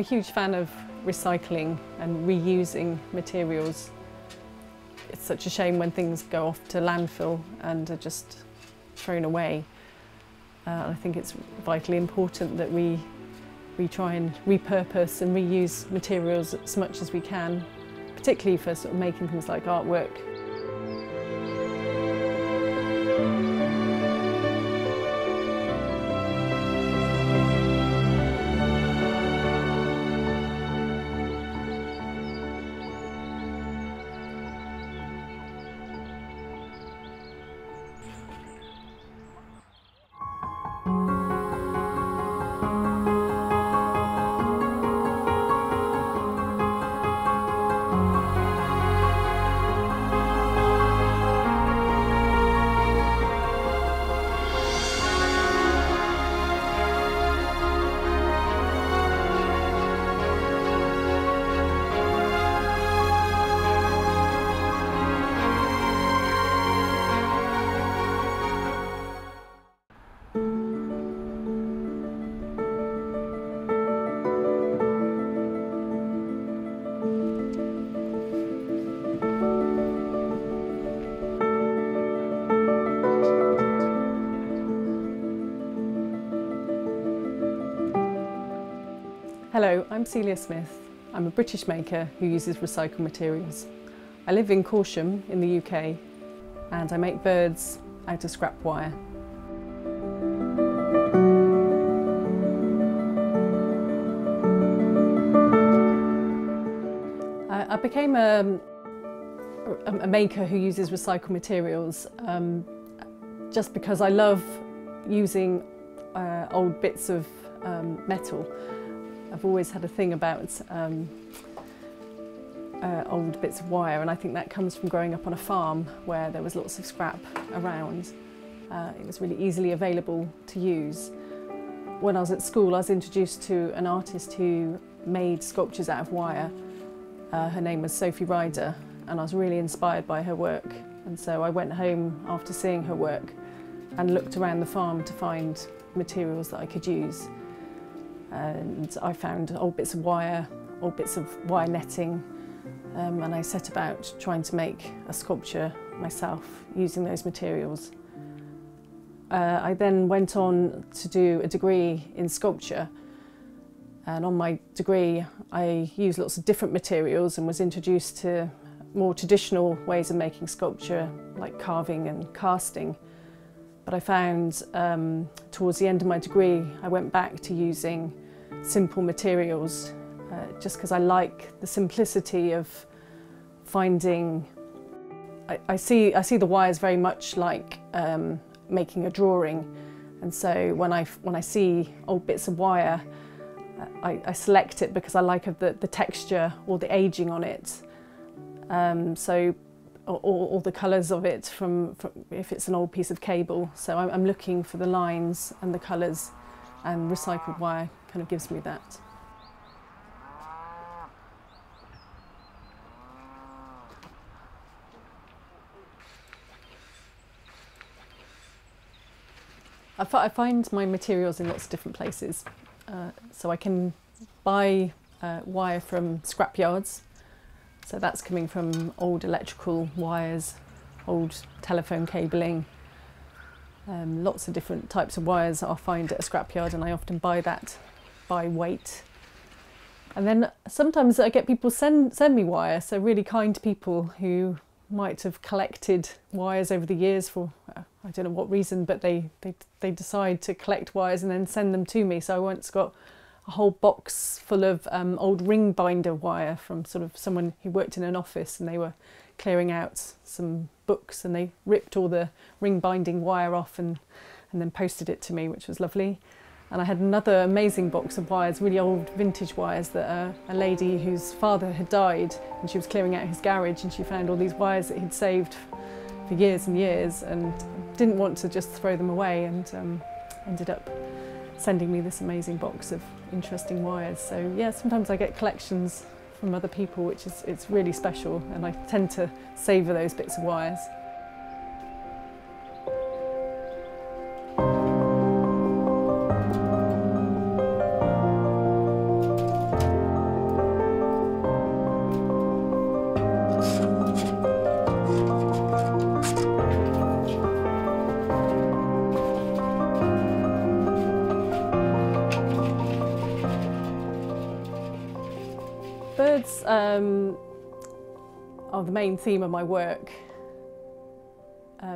a huge fan of recycling and reusing materials. It's such a shame when things go off to landfill and are just thrown away. I think it's vitally important that we try and repurpose and reuse materials as much as we can, particularly for sort of making things like artwork. Hello, I'm Celia Smith. I'm a British maker who uses recycled materials. I live in Corsham in the UK and I make birds out of scrap wire. I became a maker who uses recycled materials just because I love using old bits of metal. I've always had a thing about old bits of wire, and I think that comes from growing up on a farm where there was lots of scrap around. It was really easily available to use. When I was at school, I was introduced to an artist who made sculptures out of wire. Her name was Sophie Ryder, and I was really inspired by her work. And so I went home after seeing her work and looked around the farm to find materials that I could use. And I found old bits of wire, old bits of wire netting, and I set about trying to make a sculpture myself using those materials. I then went on to do a degree in sculpture, and on my degree I used lots of different materials and was introduced to more traditional ways of making sculpture, like carving and casting. But I found towards the end of my degree I went back to using simple materials just because I like the simplicity of finding. I see the wires very much like making a drawing, and so when I see old bits of wire, I select it because I like the texture or the aging on it. So all the colours of it from if it's an old piece of cable. So I'm looking for the lines and the colours, and recycled wire kind of gives me that. I find my materials in lots of different places. So I can buy wire from scrap yards. So that's coming from old electrical wires, old telephone cabling, lots of different types of wires that I'll find at a scrapyard, and I often buy that by weight. And then sometimes I get people send me wire, so really kind people who might have collected wires over the years for I don't know what reason, but they decide to collect wires and then send them to me. So I once got a whole box full of old ring binder wire from sort of someone who worked in an office, and they were clearing out some books and they ripped all the ring binding wire off and then posted it to me, which was lovely. And I had another amazing box of wires, really old vintage wires, that a lady whose father had died, and she was clearing out his garage and she found all these wires that he'd saved for years and years and didn't want to just throw them away, and ended up sending me this amazing box of interesting wires. So yeah, sometimes I get collections from other people, which is it's really special, and I tend to savour those bits of wires. are the main theme of my work,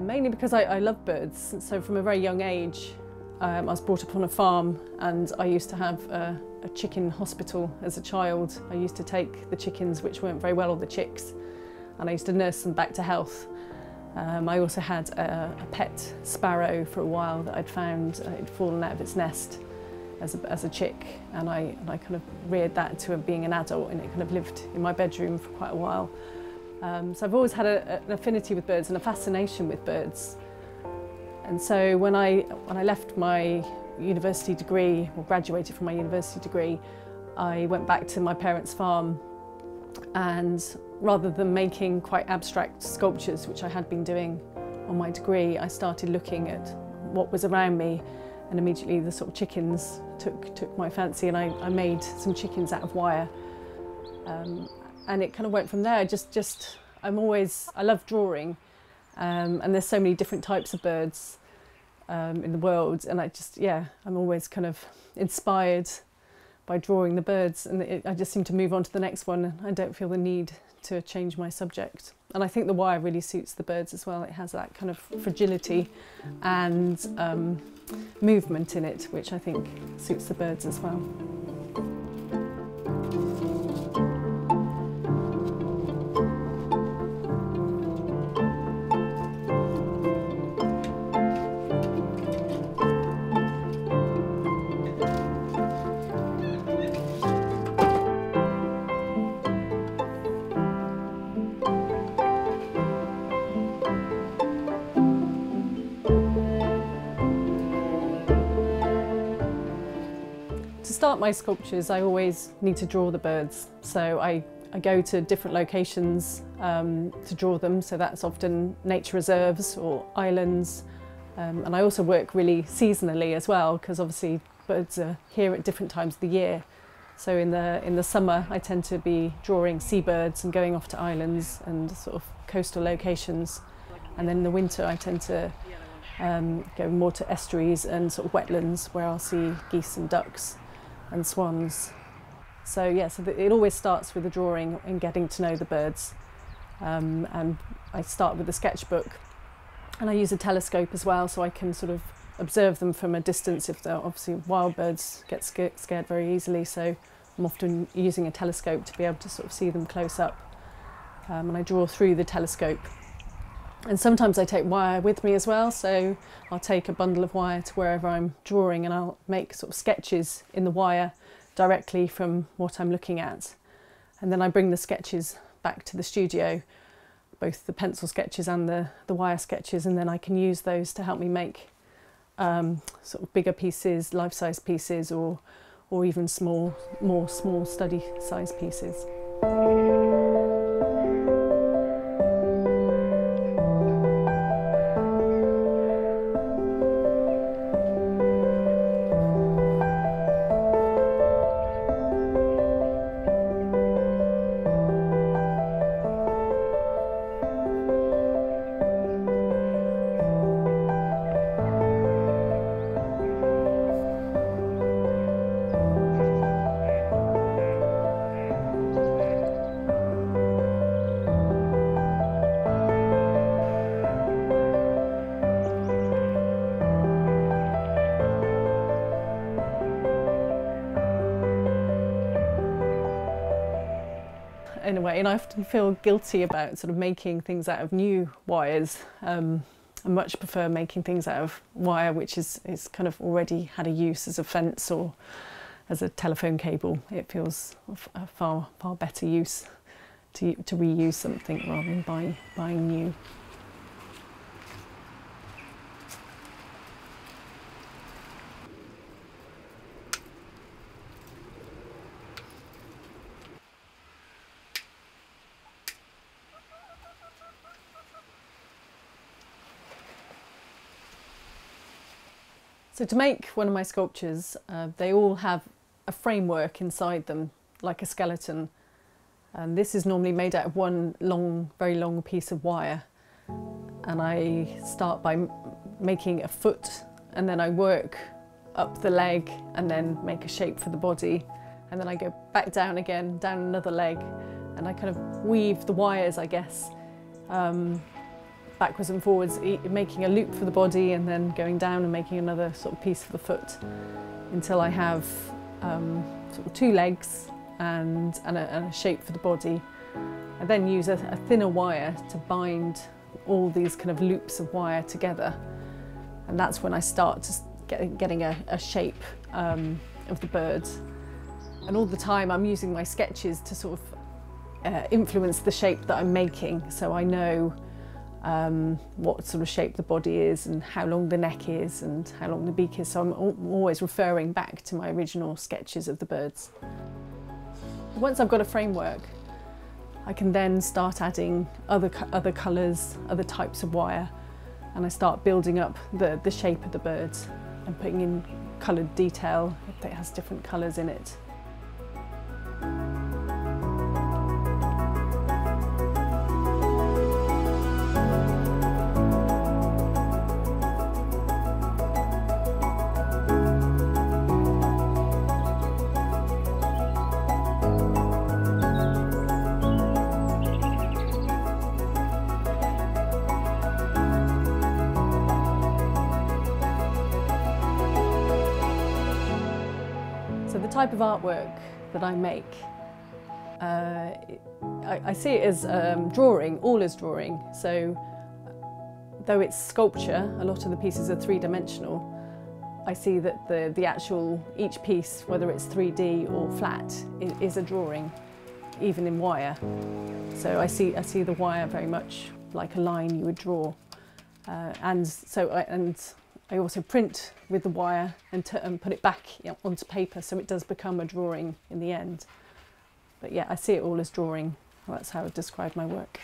mainly because I love birds. So from a very young age, I was brought up on a farm, and I used to have a chicken hospital as a child. I used to take the chickens which weren't very well, or the chicks, and I used to nurse them back to health. I also had a pet sparrow for a while that I'd found. It had fallen out of its nest as a chick, and I kind of reared that to being an adult, and it kind of lived in my bedroom for quite a while. So I've always had an affinity with birds and a fascination with birds. And so when I left my university degree, or graduated from my university degree, I went back to my parents' farm, and rather than making quite abstract sculptures, which I had been doing on my degree, I started looking at what was around me, and immediately the sort of chickens took my fancy, and I made some chickens out of wire. And it kind of went from there. I love drawing, and there's so many different types of birds in the world, and I'm always kind of inspired by drawing the birds, and I just seem to move on to the next one. I don't feel the need to change my subject. And I think the wire really suits the birds as well. It has that kind of fragility and movement in it, which I think suits the birds as well. To start my sculptures, I always need to draw the birds. So I go to different locations to draw them. So that's often nature reserves or islands. And I also work really seasonally as well, because obviously birds are here at different times of the year. So in the summer, I tend to be drawing seabirds and going off to islands and sort of coastal locations. And then in the winter, I tend to go more to estuaries and sort of wetlands, where I'll see geese and ducks and swans. So yeah, it always starts with the drawing and getting to know the birds. And I start with a sketchbook, and I use a telescope as well, so I can sort of observe them from a distance. If they're obviously wild birds get scared very easily, so I'm often using a telescope to be able to sort of see them close up. And I draw through the telescope. And sometimes I take wire with me as well, so I'll take a bundle of wire to wherever I'm drawing, and I'll make sort of sketches in the wire directly from what I'm looking at. And then I bring the sketches back to the studio, both the pencil sketches and the wire sketches, and then I can use those to help me make sort of bigger pieces, life-size pieces, or even more small study-size pieces. In a way, and I often feel guilty about sort of making things out of new wires. I much prefer making things out of wire which is kind of already had a use as a fence or as a telephone cable. It feels a far better use to reuse something rather than buying new. So to make one of my sculptures, they all have a framework inside them, like a skeleton. And this is normally made out of one very long piece of wire. And I start by making a foot, and then I work up the leg and then make a shape for the body. And then I go back down again, down another leg, and I kind of weave the wires, I guess, backwards and forwards, making a loop for the body and then going down and making another sort of piece for the foot until I have sort of 2 legs and a shape for the body. I then use a thinner wire to bind all these kind of loops of wire together, and that's when I start to getting a shape of the birds. And all the time I'm using my sketches to sort of influence the shape that I'm making, so I know what sort of shape the body is and how long the neck is and how long the beak is, so I'm always referring back to my original sketches of the birds. Once I've got a framework, I can then start adding other colours, other types of wire, and I start building up the shape of the birds and putting in coloured detail if it has different colours in it. So the type of artwork that I make, I see it as drawing, all as drawing. So though it's sculpture, a lot of the pieces are 3-dimensional, I see that the actual, each piece, whether it's 3D or flat, is a drawing, even in wire. So I see the wire very much like a line you would draw. And I also print with the wire and put it back onto paper, so it does become a drawing in the end. But yeah, I see it all as drawing. That's how I describe my work.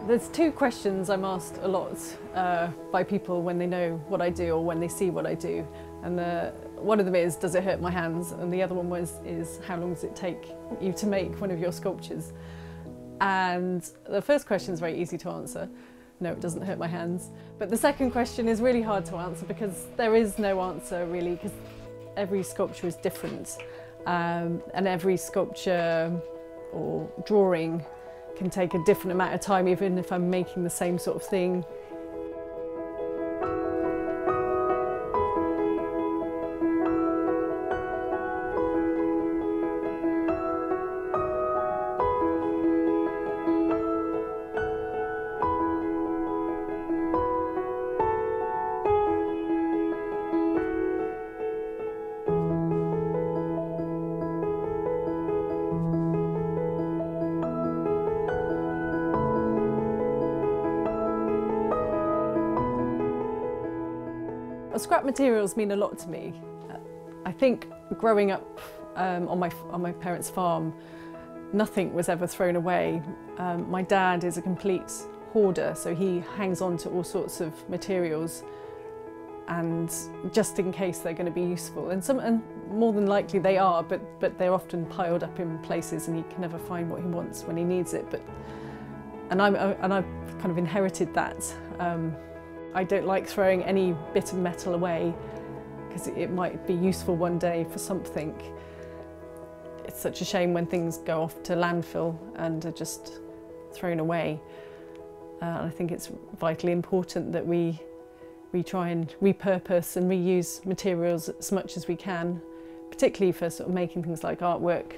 There's 2 questions I'm asked a lot by people when they know what I do or when they see what I do. And one of them is, does it hurt my hands? And the other one is, how long does it take you to make one of your sculptures? And the first question is very easy to answer. No, it doesn't hurt my hands. But the second question is really hard to answer because there is no answer really, because every sculpture is different. And every sculpture or drawing can take a different amount of time, even if I'm making the same sort of thing. Scrap materials mean a lot to me. I think growing up on my parents' farm, nothing was ever thrown away. My dad is a complete hoarder, so he hangs on to all sorts of materials, and just in case they're going to be useful. And more than likely they are, but they're often piled up in places, and he can never find what he wants when he needs it. And I've kind of inherited that. I don't like throwing any bit of metal away because it might be useful one day for something. It's such a shame when things go off to landfill and are just thrown away. I think it's vitally important that we try and repurpose and reuse materials as much as we can, particularly for sort of making things like artwork.